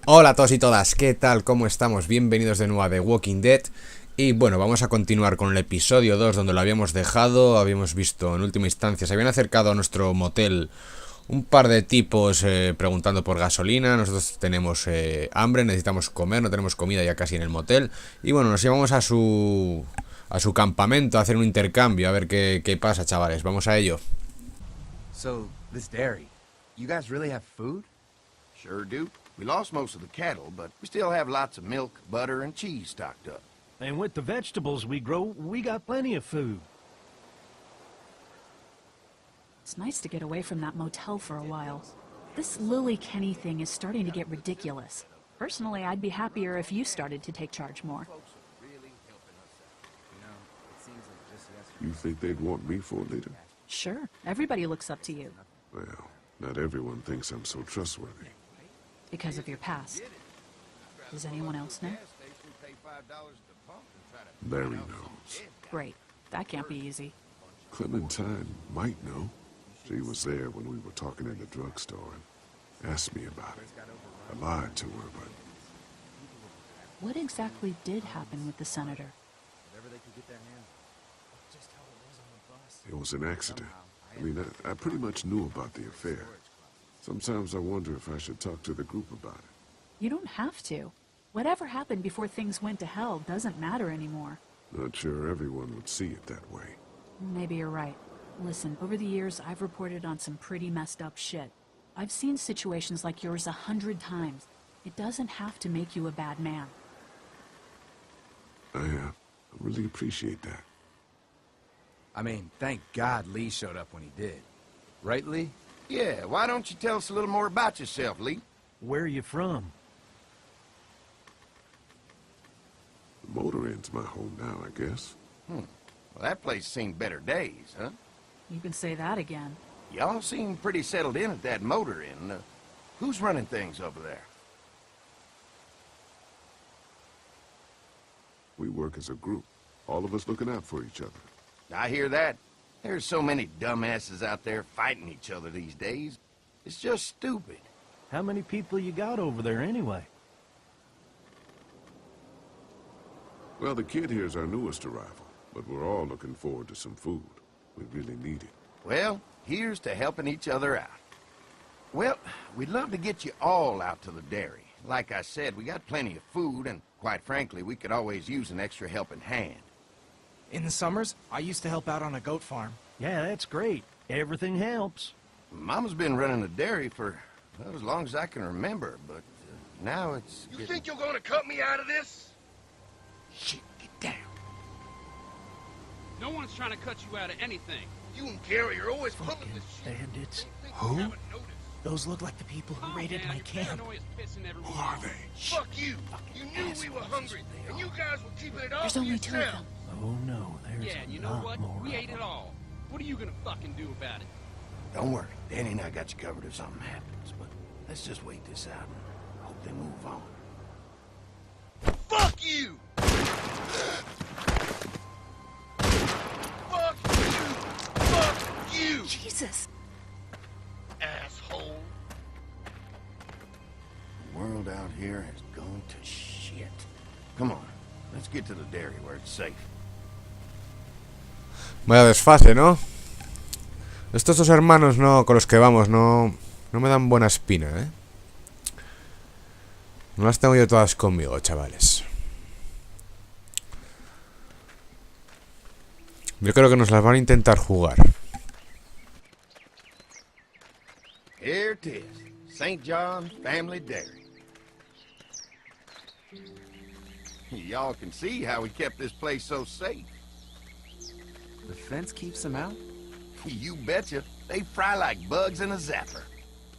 Hola a todos y todas, ¿qué tal? ¿Cómo estamos? Bienvenidos de nuevo a The Walking Dead. Y bueno, vamos a continuar con el episodio 2 donde lo habíamos dejado. Habíamos visto en última instancia, se habían acercado a nuestro motel un par de tipos preguntando por gasolina. Nosotros tenemos hambre, necesitamos comer, no tenemos comida ya casi en el motel. Y bueno, nos llevamos a su campamento a hacer un intercambio, a ver qué pasa, chavales. Vamos a ello. So, this dairy, you guys really have food? Sure do. We lost most of the cattle, but we still have lots of milk, butter, and cheese stocked up. And with the vegetables we grow, we got plenty of food. It's nice to get away from that motel for a while. This Lily Kenny thing is starting to get ridiculous. Personally, I'd be happier if you started to take charge more. You think they'd want me for a leader? Sure, everybody looks up to you. Well, not everyone thinks I'm so trustworthy. Because of your past. Does anyone else know? Larry knows. Great. That can't be easy. Clementine might know. She was there when we were talking in the drugstore and asked me about it. I lied to her, but What exactly did happen with the senator? it was an accident. I mean, I pretty much knew about the affair. Sometimes I wonder if I should talk to the group about it. You don't have to. Whatever happened before things went to hell doesn't matter anymore. Not sure everyone would see it that way. Maybe you're right. Listen, over the years, I've reported on some pretty messed up shit. I've seen situations like yours 100 times. It doesn't have to make you a bad man. I really appreciate that. I mean, thank God Lee showed up when he did. Right, Lee? Yeah, why don't you tell us a little more about yourself, Lee? Where are you from? The motor inn's my home now, I guess. Well, that place seen better days, huh? You can say that again. Y'all seem pretty settled in at that motor inn. Who's running things over there? We work as a group, all of us looking out for each other. I hear that. There's so many dumbasses out there fighting each other these days. It's just stupid. How many people you got over there anyway? Well, the kid here's our newest arrival, but we're all looking forward to some food. We really need it. Well, here's to helping each other out. Well, we'd love to get you all out to the dairy. Like I said, we got plenty of food, and quite frankly, we could always use an extra helping hand. In the summers, I used to help out on a goat farm. Yeah, that's great. Everything helps. Mama's been running the dairy for well, as long as I can remember, but now it's You think you're gonna cut me out of this? Shit, get down. No one's trying to cut you out of anything. You and Gary are always pulling Fucking this shit. bandits. Who? You haven't noticed. Those look like the people who Calm raided down, my your camp. paranoia's pissing everyone Who are off. they? Fuck you. You knew we were hungry, and you guys were keeping it all There's for only two of yourself. them. Oh no, there's Yeah, you a know lot what? more We of ate them. it all. What are you gonna fucking do about it? Don't worry, Danny and I got you covered if something happens, but let's just wait this out and hope they move on. Fuck you! Fuck you! Fuck you! Jesus! Asshole! The world out here has gone to shit. Come on, let's get to the dairy where it's safe. Vaya desfase, ¿no? Estos dos hermanos no con los que vamos no me dan buena espina, ¿eh? No las tengo yo todas conmigo, chavales. Yo creo que nos las van a intentar jugar. Here it is, St. John's Family Dairy. Y'all can see how we kept this place so safe. The fence keeps them out? You betcha. They fry like bugs in a zapper.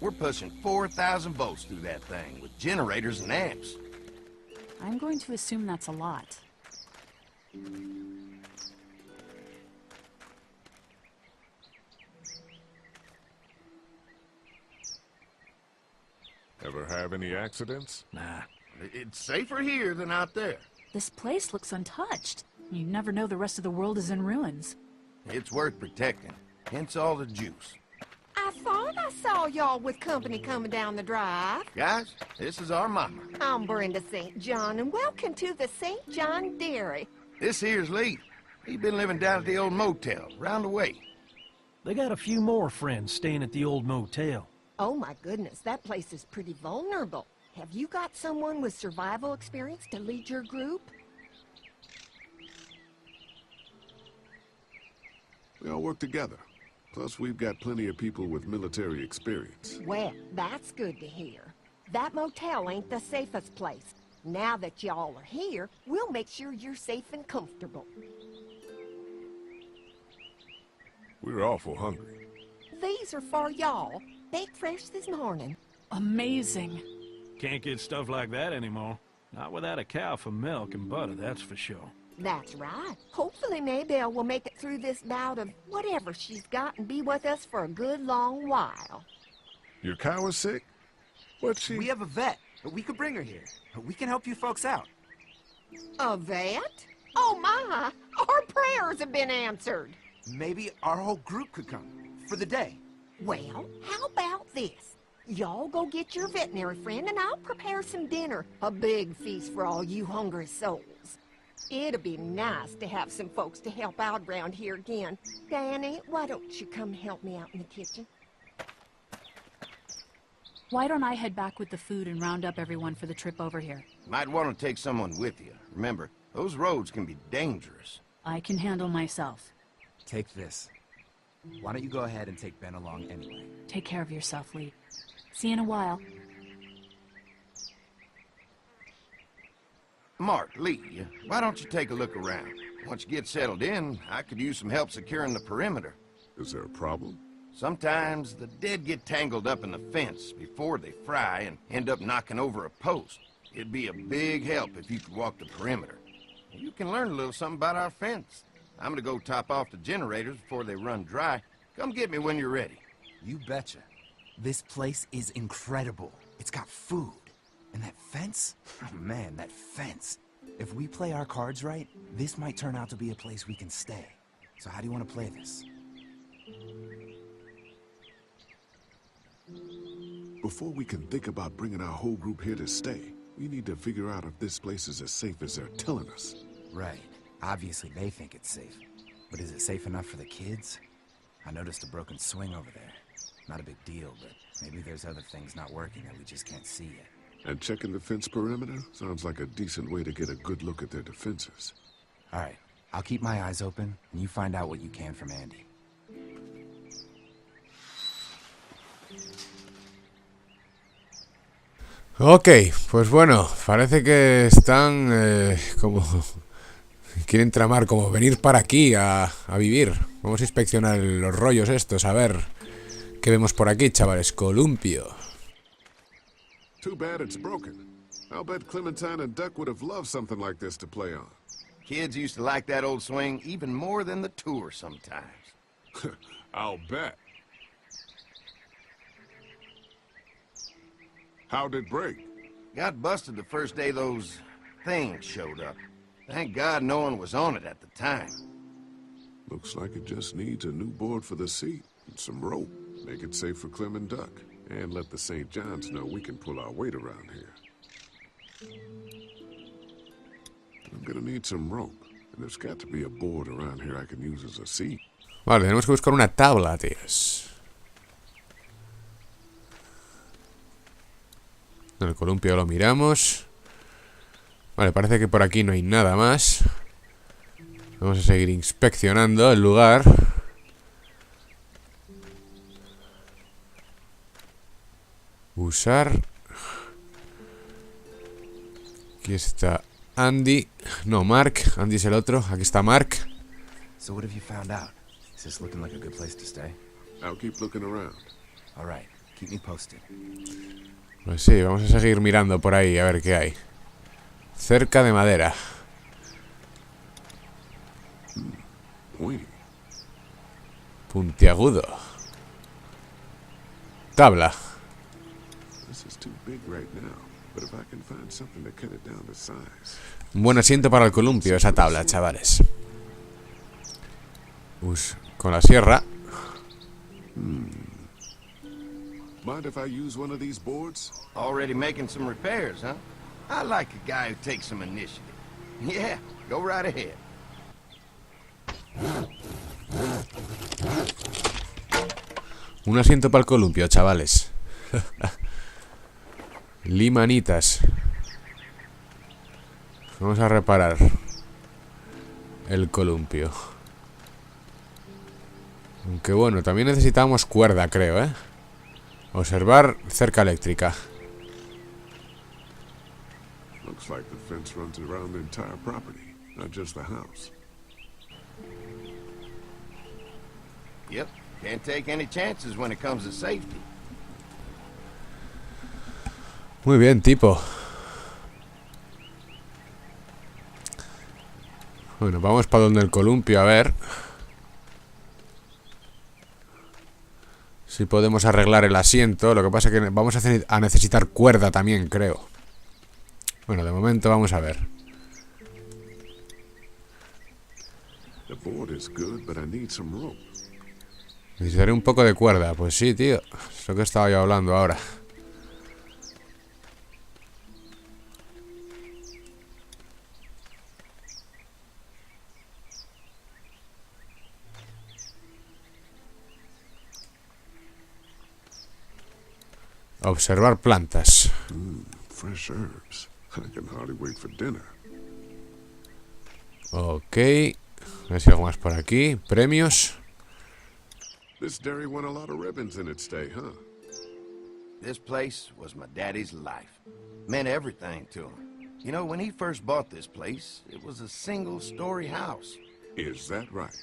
We're pushing 4,000 volts through that thing with generators and amps. I'm going to assume that's a lot. Ever have any accidents? Nah. It's safer here than out there. This place looks untouched. You never know the rest of the world is in ruins. It's worth protecting, hence all the juice. I thought I saw y'all with company coming down the drive. Guys, this is our mama. I'm Brenda St. John, and welcome to the St. John Dairy. This here's Lee. He been living down at the old motel, round the way. They got a few more friends staying at the old motel. Oh my goodness, that place is pretty vulnerable. Have you got someone with survival experience to lead your group? We all work together. Plus, we've got plenty of people with military experience. Well, that's good to hear. That motel ain't the safest place. Now that y'all are here, we'll make sure you're safe and comfortable. We're awful hungry. These are for y'all. Baked fresh this morning. Amazing. Can't get stuff like that anymore. Not without a cow for milk and butter, that's for sure. That's right. Hopefully Maybelle will make it through this bout of whatever she's got and be with us for a good long while. Your cow is sick? What's she... We have a vet. We could bring her here. We can help you folks out. A vet? Oh my! Our prayers have been answered. Maybe our whole group could come. For the day. Well, how about this? Y'all go get your veterinary friend and I'll prepare some dinner. A big feast for all you hungry souls. It'd be nice to have some folks to help out around here again. Danny, why don't you come help me out in the kitchen? Why don't I head back with the food and round up everyone for the trip over here? Might want to take someone with you. Remember, those roads can be dangerous. I can handle myself. Take this. Why don't you go ahead and take Ben along anyway? Take care of yourself, Lee. See you in a while. Mark, Lee, why don't you take a look around? Once you get settled in, I could use some help securing the perimeter. Is there a problem? Sometimes the dead get tangled up in the fence before they fry and end up knocking over a post. It'd be a big help if you could walk the perimeter. You can learn a little something about our fence. I'm gonna go top off the generators before they run dry. Come get me when you're ready. You betcha. This place is incredible. It's got food. And that fence? Oh, man, that fence. If we play our cards right, this might turn out to be a place we can stay. So how do you want to play this? Before we can think about bringing our whole group here to stay, we need to figure out if this place is as safe as they're telling us. Right. Obviously they think it's safe. But is it safe enough for the kids? I noticed a broken swing over there. Not a big deal, but maybe there's other things not working that we just can't see yet. And checking the fence perimeter sounds like a decent way to get a good look at their defenses. All right. I'll keep my eyes open, and you find out what you can from Andy. Ok, pues bueno, parece que están como... quieren tramar, como venir para aquí a vivir. Vamos a inspeccionar los rollos estos, a ver qué vemos por aquí, chavales. Columpio. Too bad it's broken. I'll bet Clementine and Duck would have loved something like this to play on. Kids used to like that old swing even more than the tour sometimes. I'll bet. How'd it break? Got busted the first day those things showed up. Thank God no one was on it at the time. Looks like it just needs a new board for the seat and some rope. Make it safe for Clem and Duck. And let the St. John's know we can pull our weight around here. I'm gonna need some rope. And there's got to be a board around here I can use as a seat. Vale, tenemos que buscar una tabla, tíos. En el columpio lo miramos. Vale, parece que por aquí no hay nada más. Vamos a seguir inspeccionando el lugar. Usar. Aquí está Andy. No, Mark. Andy es el otro. Aquí está Mark. So what have you found out? Is this looking like a good place to stay? I'll keep looking around. All right, keep me posted. Pues sí, vamos a seguir mirando por ahí a ver qué hay. Cerca de madera. Uy. Puntiagudo. Tabla. This is too big right now, but if I can find something to cut it down to size. Un buen asiento para el columpio esa tabla, chavales. Con la sierra. Mind if I use one of these boards? Already making some repairs, huh? I like a guy who takes some initiative. Yeah, go right ahead. Un asiento para el columpio, chavales. Limanitas. Vamos a reparar el columpio. Aunque bueno, también necesitamos cuerda, creo, ¿eh? Observar cerca eléctrica. Looks like the fence runs around the entire property, not just the house. Yep, can't take any chances when it comes to safety. Muy bien, tipo. Bueno, vamos para donde el columpio, a ver si podemos arreglar el asiento. Lo que pasa es que vamos a necesitar cuerda también, creo. Bueno, de momento vamos a ver. The board is good, but I need some rope. Necesitaré un poco de cuerda. Pues sí, tío. Es lo que estaba yo hablando ahora. Observar plantas. Fresh herbs. I can hardly wait for dinner. Ok. A ver si hay algo más por aquí. Premios. This dairy won a lot of ribbons in its day, huh? This place was my daddy's life. Meant everything to him. You know, when he first bought this place, it was a single-story house. Is that right?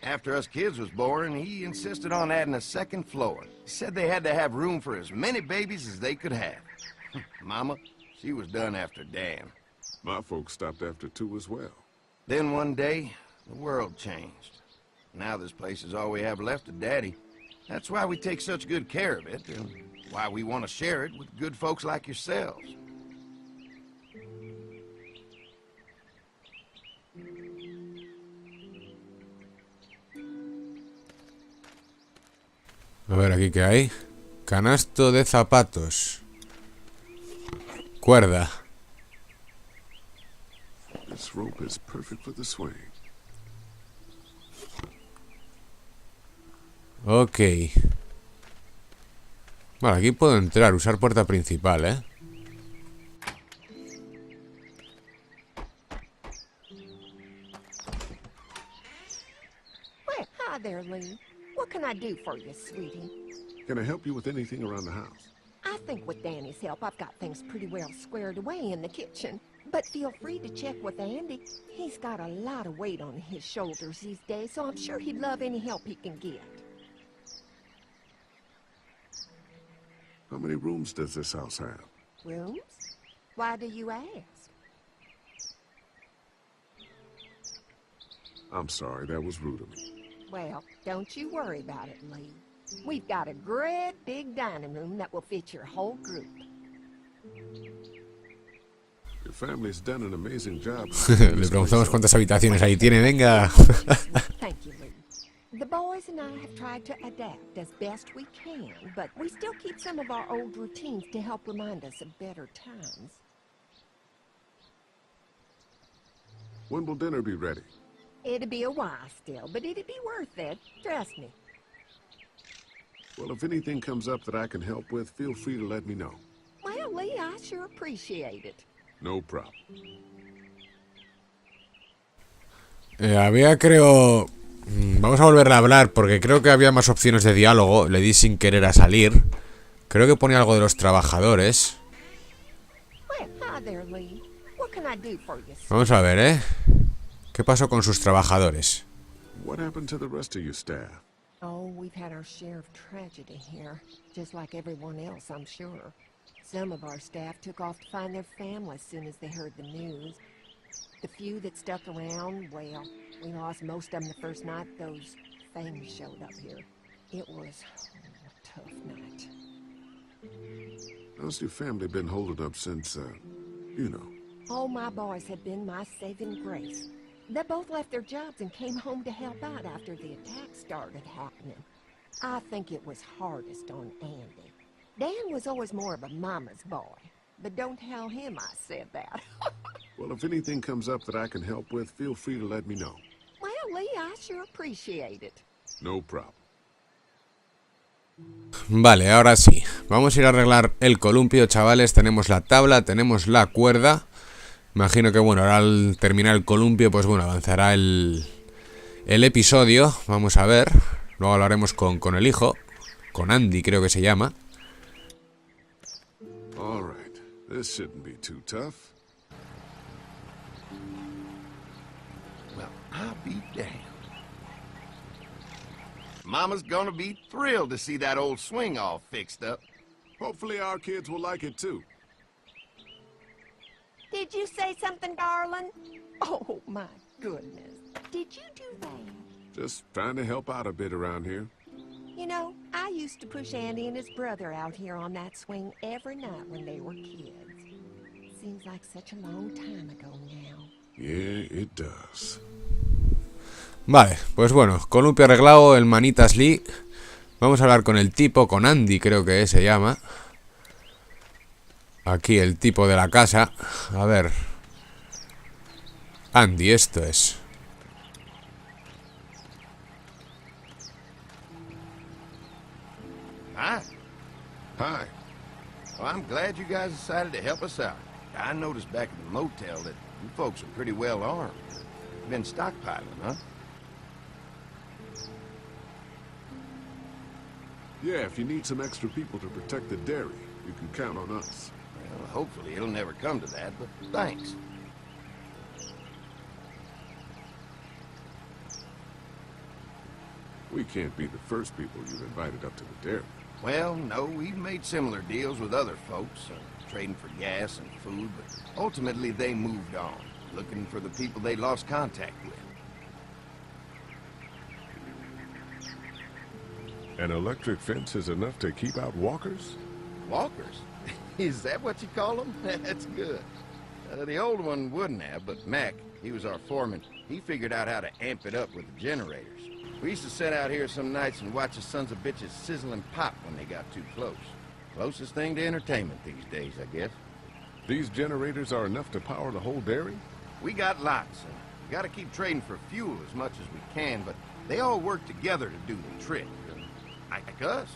After us kids was born, he insisted on adding a second floor. He said they had to have room for as many babies as they could have. Mama, she was done after Dan. My folks stopped after 2 as well. Then one day, the world changed. Now this place is all we have left of Daddy. That's why we take such good care of it, and why we want to share it with good folks like yourselves. A ver, aquí qué hay. Canasto de zapatos. Cuerda. This rope is perfect for the swing. Ok. Vale, aquí puedo entrar, usar puerta principal, ¿eh? Well, hi there, Lee. What can I do for you, sweetie? Can I help you with anything around the house? I think with Danny's help, I've got things pretty well squared away in the kitchen. But feel free to check with Andy. He's got a lot of weight on his shoulders these days, so I'm sure he'd love any help he can get. How many rooms does this house have? Rooms? Why do you ask? I'm sorry, that was rude of me. Well, don't you worry about it, Lee. We've got a great big dining room that will fit your whole group. Your family's done an amazing job. Le preguntamos cuántas habitaciones ahí tiene, venga. Thank you, Lee. The boys and I have tried to adapt as best we can, but we still keep some of our old routines to help remind us of better times. When will dinner be ready? It'll be a while still, but it'll be worth it. Trust me. Well, if anything comes up that I can help with, feel free to let me know. Well, Lee, I sure appreciate it. No problem. Había, creo... Vamos a volver a hablar porque creo que había más opciones de diálogo. Le di sin querer a salir. Creo que ponía algo de los trabajadores. Well, hi there, Lee. What can I do for you, sir? Vamos a ver, ¿eh? ¿Qué pasó con sus trabajadores? What happened to the rest of your staff? Oh, we've had our share of tragedy here, just like everyone else, I'm sure. Some of our staff took off to find their family as soon as they heard the news. The few that stuck around, well, we lost most of them the first night those things showed up here. It was a tough night. How's your family been holding up since, you know? Oh, my boys have been my saving grace. They both left their jobs and came home to help out after the attack started happening. I think it was hardest on Andy. Dan was always more of a mama's boy, but don't tell him I said that. Well, if anything comes up that I can help with, feel free to let me know. Well, Lee, I sure appreciate it. No problem. Vale, ahora sí. Vamos a ir a arreglar el columpio, chavales. Tenemos la tabla, tenemos la cuerda. Imagino que, bueno, ahora al terminar el columpio, pues bueno, avanzará el episodio. Vamos a ver. Luego hablaremos con el hijo. Con Andy, creo que se llama. All right. This shouldn't be too tough. Well, I'll be damned. Mama's gonna be thrilled to see that old swing all fixed up. Hopefully our kids will like it too. Did you say something, darling? Oh, my goodness. Did you do that? Just trying to help out a bit around here. You know, I used to push Andy and his brother out here on that swing every night when they were kids. Seems like such a long time ago now. Yeah, it does. Vale, pues bueno, columpio arreglado, el manitas Lee. Vamos a hablar con el tipo, con Andy creo que se llama. Aquí el tipo de la casa. A ver. Andy, esto es. Hi. Hi. Well, I'm glad you guys decided to help us out. I noticed back at the motel that you folks are pretty well armed. You've been stockpiling, huh? Yeah, if you need some extra people to protect the dairy, you can count on us. Well, hopefully it'll never come to that, but thanks. We can't be the first people you've invited up to the dairy. Well, no, we've made similar deals with other folks, trading for gas and food, but ultimately they moved on, looking for the people they lost contact with. An electric fence is enough to keep out walkers? Walkers? Is that what you call them? That's good. The old one wouldn't have, but Mac, he was our foreman, he figured out how to amp it up with the generators. We used to sit out here some nights and watch the sons of bitches sizzle and pop when they got too close. Closest thing to entertainment these days, I guess. These generators are enough to power the whole dairy? We got lots, and we gotta keep trading for fuel as much as we can, but they all work together to do the trick. Like us.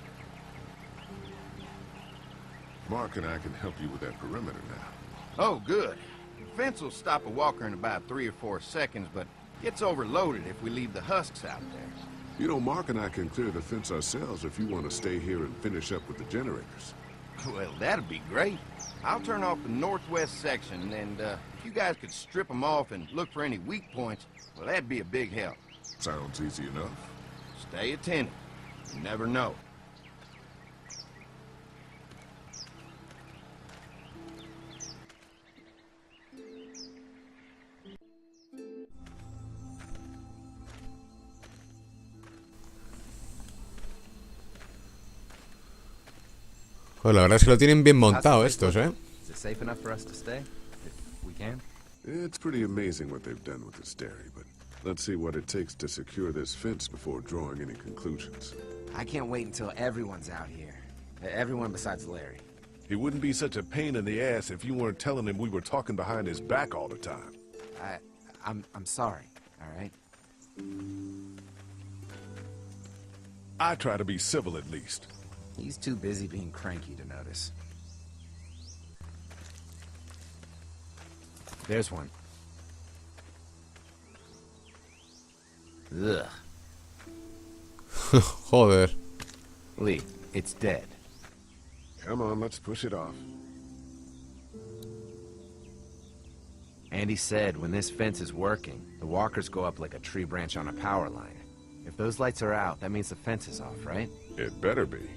Mark and I can help you with that perimeter now. Oh, good. The fence will stop a walker in about 3 or 4 seconds, but gets overloaded if we leave the husks out there. You know, Mark and I can clear the fence ourselves if you want to stay here and finish up with the generators. Well, that'd be great. I'll turn off the northwest section, and if you guys could strip them off and look for any weak points, well, that'd be a big help. Sounds easy enough. Stay attentive. You never know. Pues la verdad es que lo tienen bien montado estos, ¿eh? Is it safe enough for us to stay? If we can? It's pretty amazing what they've done with this dairy, but let's see what it takes to secure this fence before drawing any conclusions. I can't wait until everyone's out here. Everyone besides Larry. He wouldn't be such a pain in the ass if you weren't telling him we were talking behind his back all the time. I'm sorry, all right? I try to be civil at least. He's too busy being cranky to notice. There's one. Ugh. Joder. Lee, it's dead. Come on, let's push it off. Andy said when this fence is working, the walkers go up like a tree branch on a power line. If those lights are out, that means the fence is off, right? It better be.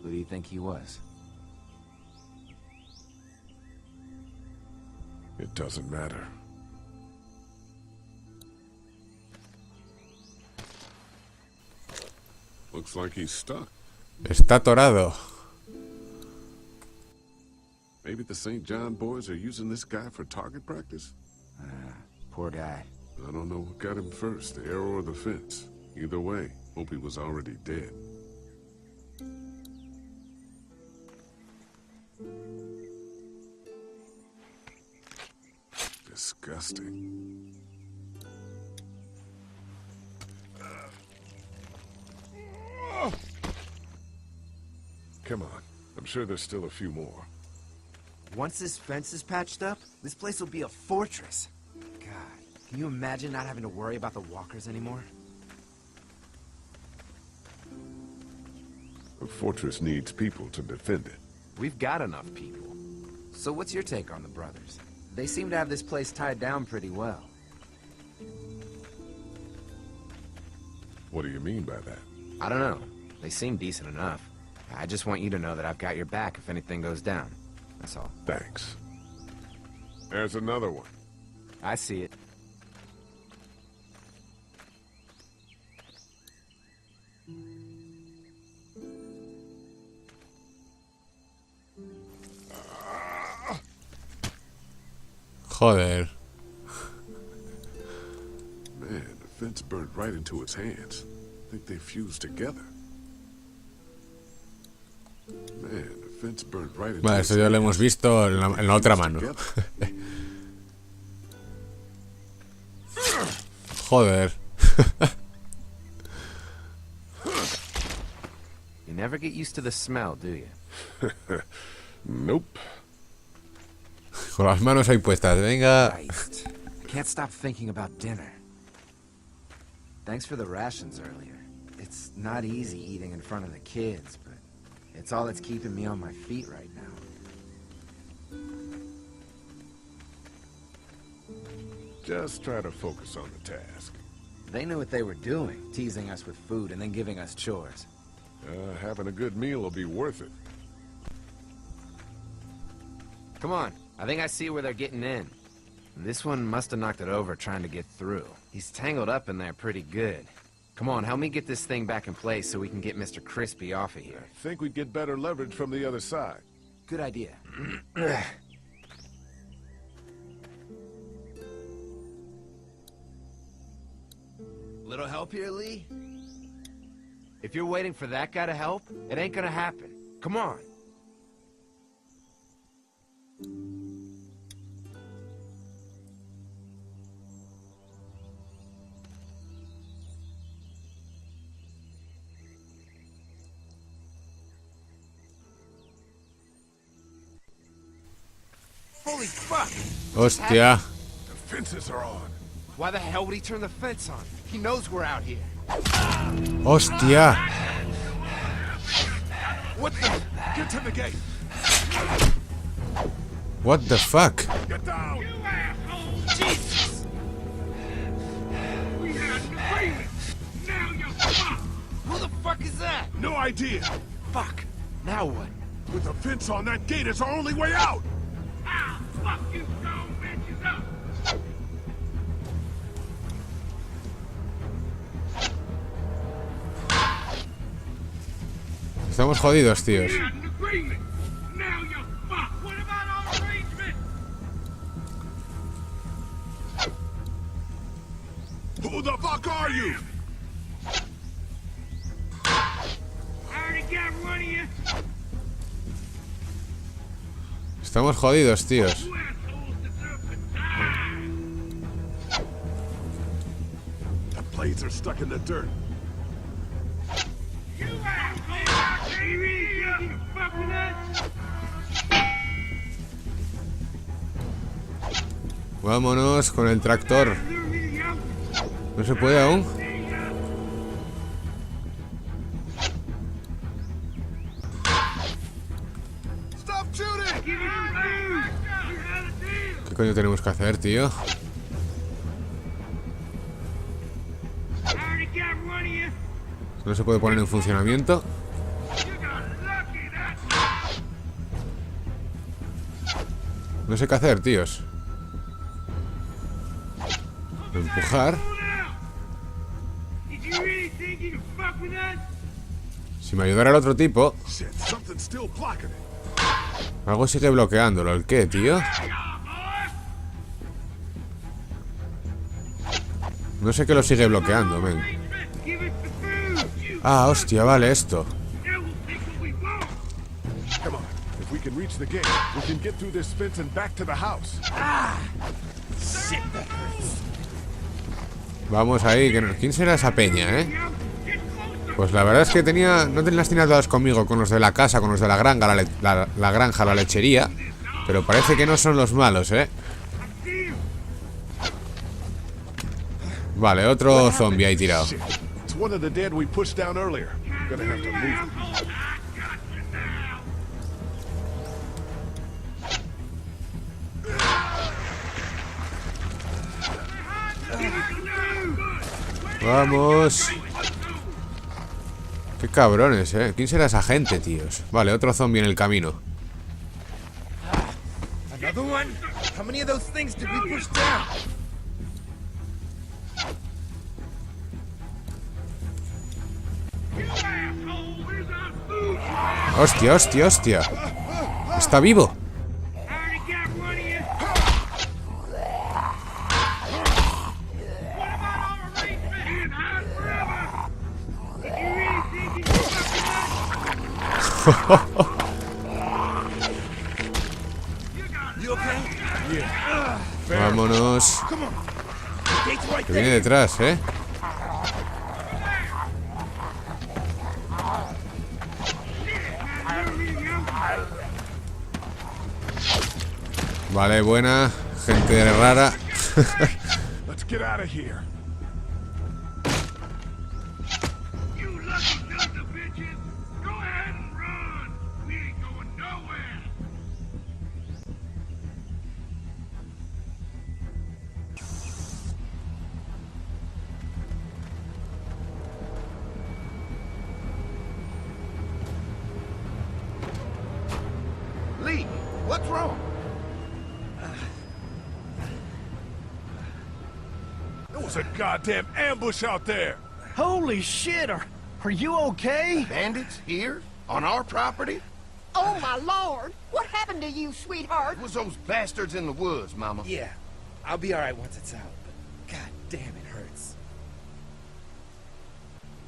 Who do you think he was? It doesn't matter. Looks like he's stuck. Está atorado. Maybe the St. John boys are using this guy for target practice? Poor guy. I don't know what got him first, the arrow or the fence. Either way, hope he was already dead. Disgusting. Come on. I'm sure there's still a few more. Once this fence is patched up, this place will be a fortress. God, can you imagine not having to worry about the walkers anymore? A fortress needs people to defend it. We've got enough people. So what's your take on the brothers? They seem to have this place tied down pretty well. What do you mean by that? I don't know. They seem decent enough. I just want you to know that I've got your back if anything goes down. That's all. Thanks. There's another one. I see it. Joder. Man, the fence burned right into its hands. I think they fused together. Man, the fence burned right into Vale, its esto ya lo hands. hemos visto en la otra mano. Joder. You never get used to the smell, do you? Nope. Con las manos ahí puestas, venga. Christ. I can't stop thinking about dinner. Thanks for the rations earlier. It's not easy eating in front of the kids, but it's all that's keeping me on my feet right now. Just try to focus on the task. They knew what they were doing, teasing us with food and then giving us chores. Having a good meal will be worth it. Come on, I think I see where they're getting in. This one must have knocked it over trying to get through. He's tangled up in there pretty good. Come on, help me get this thing back in place so we can get Mr. Crispy off of here. I think we'd get better leverage from the other side. Good idea. Little help here, Lee? If you're waiting for that guy to help, it ain't gonna happen. Come on. Holy fuck! Hostia. The fences are on. Why the hell would he turn the fence on? He knows we're out here. Hostia. What the? Get to the gate. What the fuck? Get down. You asshole! Jesus! We had an agreement. Now you're fucked. Who the fuck is that? No idea. Fuck. Now what? With the fence on that gate, it's our only way out. Ah, fuck you, stone bitches up. Estamos jodidos, tíos. We had an agreement. Now you're fucked. What about our arrangement? Who the fuck are you? I already got one of you. Estamos jodidos, tíos. You assholes deserve to die. The blades are stuck in the dirt. You assholes! You fucking us! Vámonos con el tractor. ¿No se puede aún? Stop shooting! ¿Qué coño tenemos que hacer, tío? No se puede poner en funcionamiento. No sé qué hacer, tíos. Empujar. Si me ayudara el otro tipo. Algo sigue bloqueándolo. ¿El qué, tío? No sé qué lo sigue bloqueando, men. Ah, hostia, vale, esto. Vamos ahí. ¿Quién será esa peña, Pues la verdad es que no tenía las tiendas todas conmigo, con los de la casa, con los de la granja, la granja, la lechería. Pero parece que no son los malos, Vale, otro zombie ahí tirado. Vamos. Qué cabrones, ¿Quién será esa gente, tíos? Vale, otro zombie en el camino. Another one? How many of those things did we push down? Hostia, hostia, hostia. Está vivo. Vámonos. Que viene detrás, Vale, buena. Gente rara. Let's get out of here. Lee, what's wrong? There was a goddamn ambush out there. Holy shit, are you okay? Bandits here? On our property? Oh, my lord! What happened to you, sweetheart? It was those bastards in the woods, Mama. Yeah, I'll be alright once it's out, but god damn, it hurts.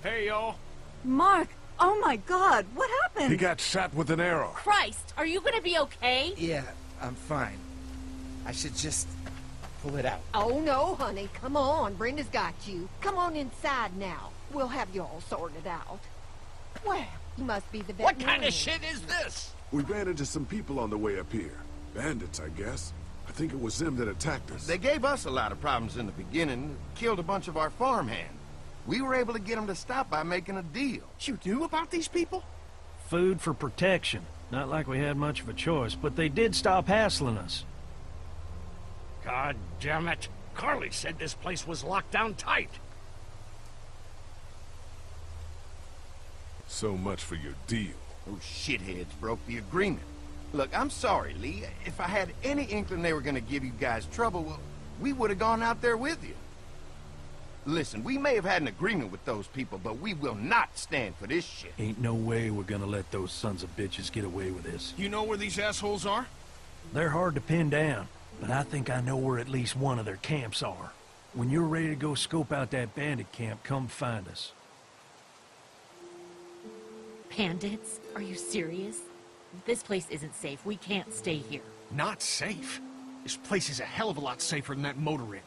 Hey, y'all. Mark! Oh my god, what happened? He got shot with an arrow. Christ, are you gonna be okay? Yeah, I'm fine. I should just pull it out. Oh, no, honey. Come on. Brenda's got you. Come on inside now. We'll have you all sorted out. Well, you must be the What veterinarian. kind of shit is this? We ran into some people on the way up here. Bandits, I guess. I think it was them that attacked us. They gave us a lot of problems in the beginning, killed a bunch of our farmhands. We were able to get them to stop by making a deal. You knew about these people? Food for protection. Not like we had much of a choice, but they did stop hassling us. God damn it. Carly said this place was locked down tight. So much for your deal. Those shitheads broke the agreement. Look, I'm sorry, Lee. If I had any inkling they were gonna give you guys trouble, well, we would have gone out there with you. Listen, we may have had an agreement with those people, but we will not stand for this shit. Ain't no way we're gonna let those sons of bitches get away with this. You know where these assholes are? They're hard to pin down, but I think I know where at least one of their camps are. When you're ready to go scope out that bandit camp, come find us. Bandits? Are you serious? This place isn't safe. We can't stay here. Not safe. This place is a hell of a lot safer than that motor inn.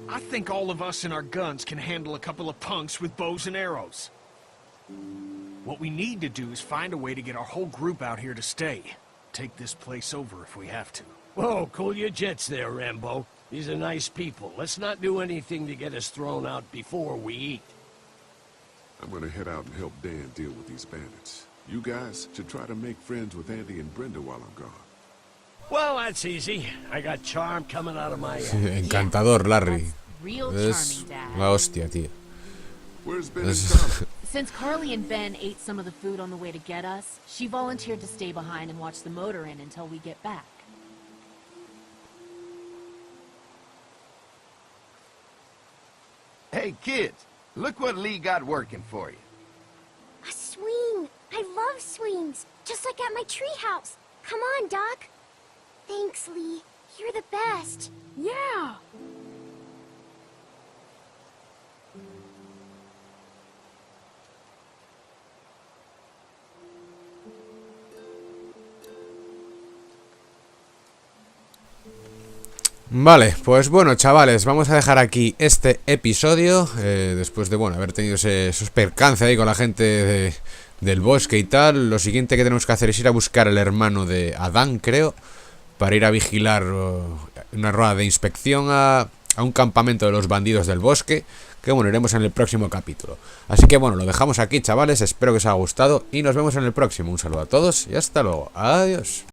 I think all of us and our guns can handle a couple of punks with bows and arrows. What we need to do is find a way to get our whole group out here to stay. Take this place over if we have to. Whoa, cool your jets there, Rambo. These are nice people. Let's not do anything to get us thrown out before we eat. I'm gonna head out and help Dan deal with these bandits. You guys should try to make friends with Andy and Brenda while I'm gone. Well, that's easy. I got charm coming out of my ass. Encantador, Larry. Real Es charming, Dad. la hostia, tío. Where's Ben and Tom? Since Carly and Ben ate some of the food on the way to get us, she volunteered to stay behind and watch the motor inn until we get back. Hey, kids, look what Lee got working for you. A swing! I love swings! Just like at my treehouse! Come on, Doc! Thanks, Lee. You're the best. Yeah! Vale, pues bueno, chavales, vamos a dejar aquí este episodio. Después de, bueno, haber tenido esos percances ahí con la gente del bosque y tal. Lo siguiente que tenemos que hacer es ir a buscar al hermano de Adán, creo, para ir a vigilar una rueda de inspección a un campamento de los bandidos del bosque, que bueno, iremos en el próximo capítulo. Así que bueno, lo dejamos aquí, chavales, espero que os haya gustado y nos vemos en el próximo. Un saludo a todos y hasta luego, adiós.